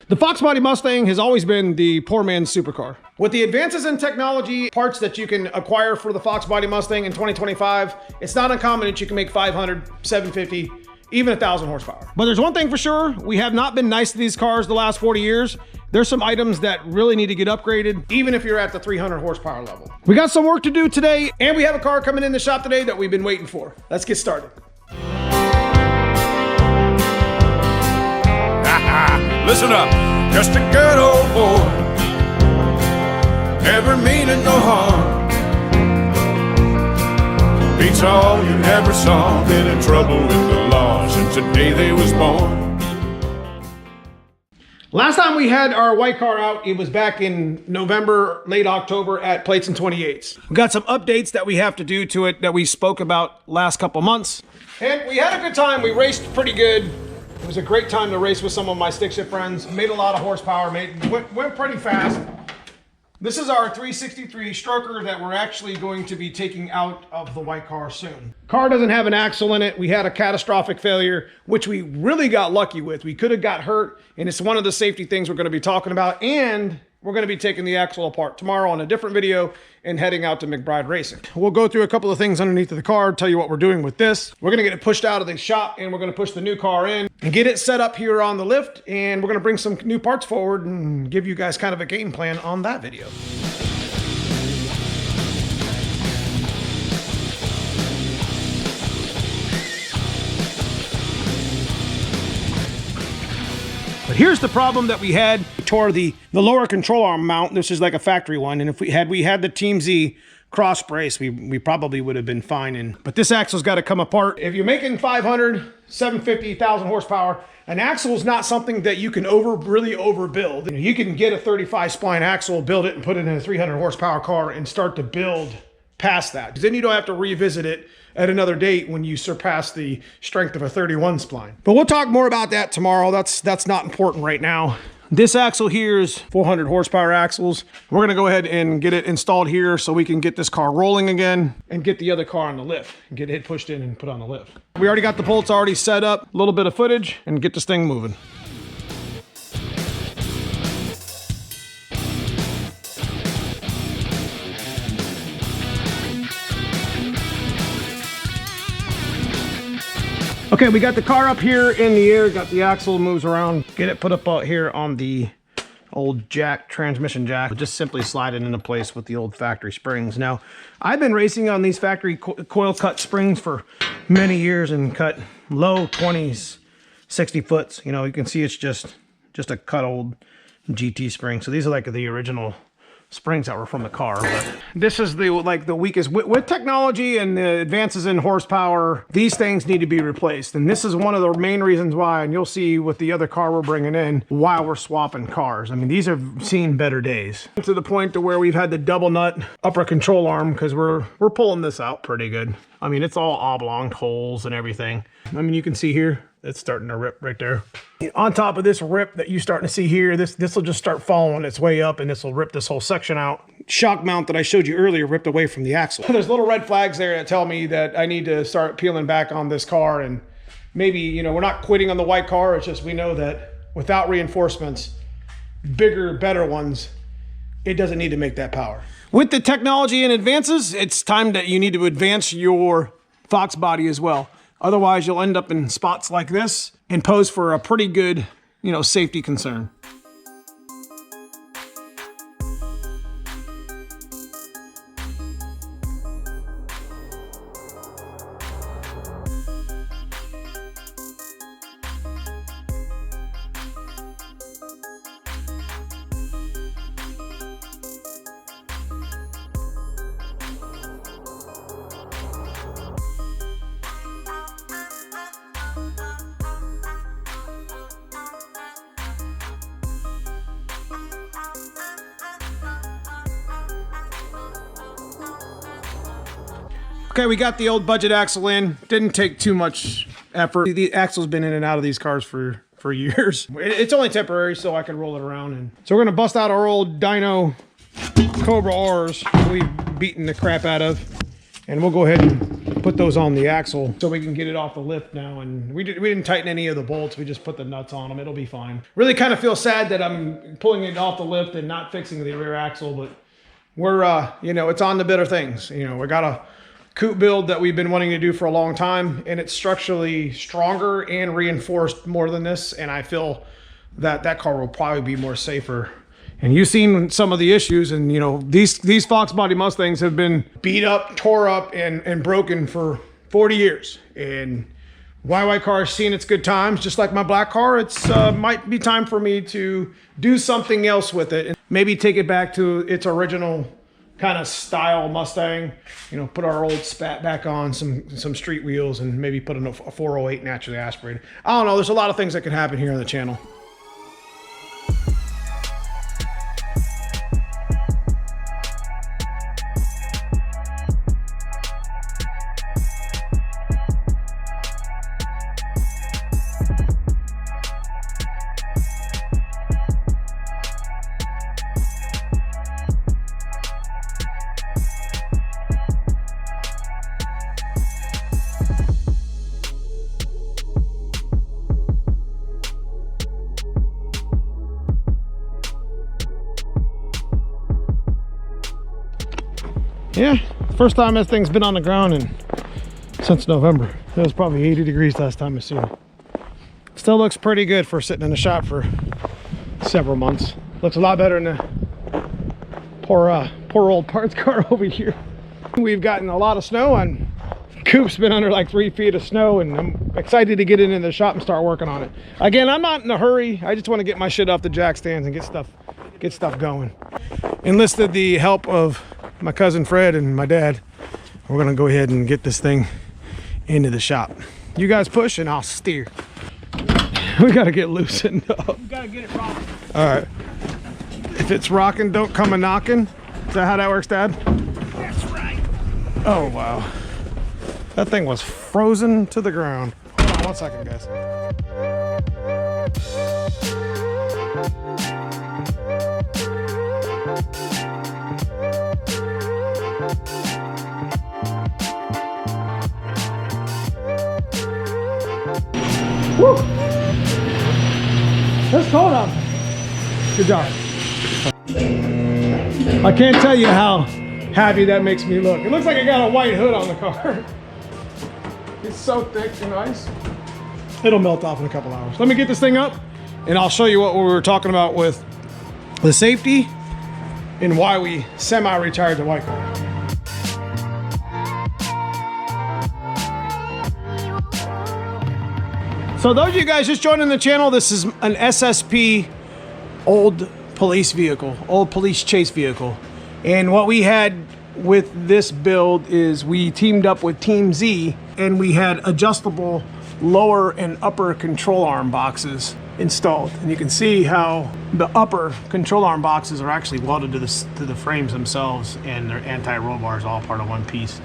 The Fox Body Mustang has always been the poor man's supercar. With the advances in technology, parts that you can acquire for the Fox Body Mustang in 2025, it's not uncommon that you can make 500, 750, even 1,000 horsepower. But there's one thing for sure, we have not been nice to these cars the last 40 years. There's some items that really need to get upgraded, even if you're at the 300 horsepower level. We got some work to do today, and we have a car coming in the shop today that we've been waiting for. Let's get started. Listen up, just a good old boy, never meaning no harm. Beats all you ever saw, been in trouble with the law since the day they was born. Last time we had our white car out, it was back in November, late October at Plates and 28s. We got some updates that we have to do to it that we spoke about last couple months. And we had a good time, we raced pretty good. It was a great time to race with some of my stick shift friends. Made a lot of horsepower, went pretty fast. This is our 363 stroker that we're actually going to be taking out of the white car soon. Car doesn't have an axle in it. We had a catastrophic failure, which we really got lucky with. We could have got hurt, and it's one of the safety things we're going to be talking about. And we're going to be taking the axle apart tomorrow on a different video and heading out to McBride Racing. We'll go through a couple of things underneath of the car, tell you what we're doing with this. We're going to get it pushed out of the shop, and we're going to push the new car in and get it set up here on the lift. And we're going to bring some new parts forward and give you guys kind of a game plan on that video. But here's the problem that we had. We tore the lower control arm mount. This is like a factory one. And if we had the Team Z cross brace, we probably would have been fine. But this axle's got to come apart. If you're making 500, 750, 1,000 horsepower, an axle is not something that you can really overbuild. You can get a 35 spline axle, build it, and put it in a 300 horsepower car and start to build past that. Because then you don't have to revisit it at another date when you surpass the strength of a 31 spline. But we'll talk more about that tomorrow. That's not important right now. This axle here is 400 horsepower axles. We're gonna go ahead and get it installed here so we can get this car rolling again and get the other car on the lift and get it pushed in and put on the lift. We already got the bolts already set up, a little bit of footage, and get this thing moving. Okay, we got the car up here in the air, got the axle, moves around, get it put up out here on the old jack, transmission jack. Just simply slide it into place with the old factory springs. Now, I've been racing on these factory coil cut springs for many years and cut low 20s, 60 foots. You know, you can see it's just a cut old GT spring. So these are like the original springs that were from the car. But this is the weakest with technology and the advances in horsepower. These things need to be replaced, and this is one of the main reasons why. And you'll see with the other car we're bringing in while we're swapping cars. I mean, these have seen better days, to the point to where we've had the double nut upper control arm because we're pulling this out pretty good. I mean, it's all oblong holes and everything. I mean, you can see here it's starting to rip right there. On top of this rip that you're starting to see here, this will just start following its way up, and this will rip this whole section out. Shock mount that I showed you earlier ripped away from the axle. There's little red flags there that tell me that I need to start peeling back on this car, and maybe, you know, we're not quitting on the white car. It's just we know that without reinforcements, bigger, better ones, it doesn't need to make that power. With the technology and advances, it's time that you need to advance your Fox body as well. Otherwise, you'll end up in spots like this and pose for a pretty good, you know, safety concern. Okay, we got the old budget axle in. Didn't take too much effort. The axle's been in and out of these cars for years. It's only temporary, so I can roll it around. And so we're gonna bust out our old dyno Cobra R's we've beaten the crap out of, and we'll go ahead and put put those on the axle so we can get it off the lift now. And we didn't tighten any of the bolts. We just put the nuts on them. It'll be fine. Really kind of feel sad that I'm pulling it off the lift and not fixing the rear axle, but we're, you know, it's on the better things. You know, we got a coupe build that we've been wanting to do for a long time, and it's structurally stronger and reinforced more than this. And I feel that that car will probably be more safer. And you've seen some of the issues, and you know, these Fox body Mustangs have been beat up, tore up, and broken for 40 years. And YY car's seen its good times, just like my black car. It's might be time for me to do something else with it, and maybe take it back to its original kind of style Mustang. You know, put our old spat back on, some street wheels, and maybe put in a 408 naturally aspirated. I don't know. There's a lot of things that can happen here on the channel. Yeah, first time this thing's been on the ground since November. It was probably 80 degrees last time I seen it. Still looks pretty good for sitting in the shop for several months. Looks a lot better than the poor old parts car over here. We've gotten a lot of snow, and Coupe's been under like 3 feet of snow, and I'm excited to get it in the shop and start working on it. Again, I'm not in a hurry. I just want to get my shit off the jack stands and get stuff going. Enlisted the help of my cousin Fred and my dad. We're gonna go ahead and get this thing into the shop. You guys push and I'll steer. We gotta get loosened up. You gotta get it rocking. All right. If it's rocking, don't come a knocking. Is that how that works, Dad? That's right. Oh wow. That thing was frozen to the ground. Hold on 1 second, guys. Woo! That's cold out. Good job. I can't tell you how happy that makes me look. It looks like I got a white hood on the car. It's so thick and nice. It'll melt off in a couple hours. Let me get this thing up and I'll show you what we were talking about with the safety and why we semi-retired the white car. So those of you guys just joining the channel, this is an SSP old police vehicle, old police chase vehicle. And what we had with this build is we teamed up with Team Z, and we had adjustable lower and upper control arm boxes installed. And you can see how the upper control arm boxes are actually welded to the frames themselves, and they're anti-roll bars, all part of one piece.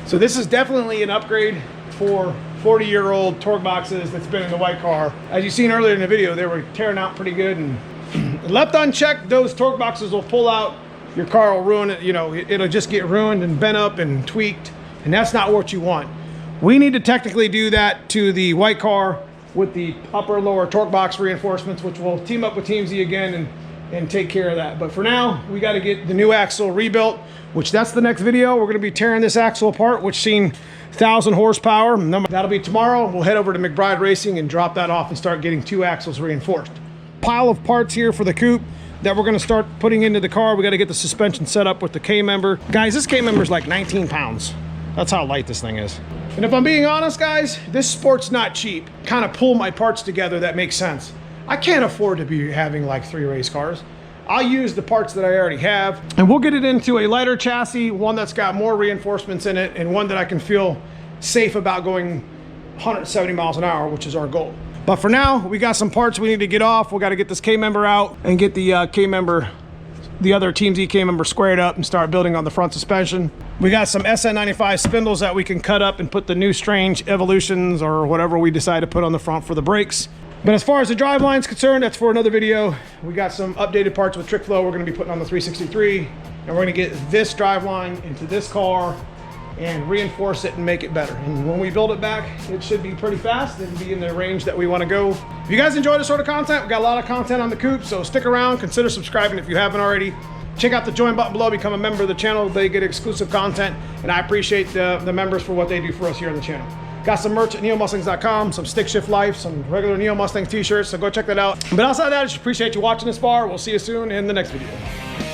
So this is definitely an upgrade for 40-year-old torque boxes that's been in the white car. As you've seen earlier in the video, they were tearing out pretty good, and left unchecked, those torque boxes will pull out. Your car will ruin it. You know, it'll just get ruined and bent up and tweaked, and that's not what you want. We need to technically do that to the white car with the upper lower torque box reinforcements, which we'll team up with Team Z again and take care of that. But for now, we got to get the new axle rebuilt, which that's the next video. We're going to be tearing this axle apart, which seen 1,000 horsepower. That'll be tomorrow. We'll head over to McBride Racing and drop that off and start getting 2 axles reinforced. Pile of parts here for the coupe that we're going to start putting into the car. We got to get the suspension set up with the K-member. Guys, this K-member is like 19 pounds. That's how light this thing is. And if I'm being honest, guys, this sport's not cheap. Kind of pull my parts together that makes sense. I can't afford to be having like 3 race cars. I'll use the parts that I already have, and we'll get it into a lighter chassis, one that's got more reinforcements in it, and one that I can feel safe about going 170 miles an hour, which is our goal. But for now, we got some parts we need to get off. We got to get this K-member out and get the K-member, the other Team Z K-member squared up and start building on the front suspension. We got some SN95 spindles that we can cut up and put the new Strange Evolutions or whatever we decide to put on the front for the brakes. But as far as the driveline is concerned, that's for another video. We got some updated parts with TrickFlow we're going to be putting on the 363, and we're going to get this driveline into this car and reinforce it and make it better. And when we build it back, it should be pretty fast and be in the range that we want to go. If you guys enjoy this sort of content, we've got a lot of content on the Coupe, so stick around, consider subscribing if you haven't already. Check out the join button below, become a member of the channel. They get exclusive content, and I appreciate the members for what they do for us here on the channel. Got some merch at Neomustangs.com, some Stick Shift Life, some regular Neo Mustangs t-shirts, so go check that out. But outside of that, I just appreciate you watching this far. We'll see you soon in the next video.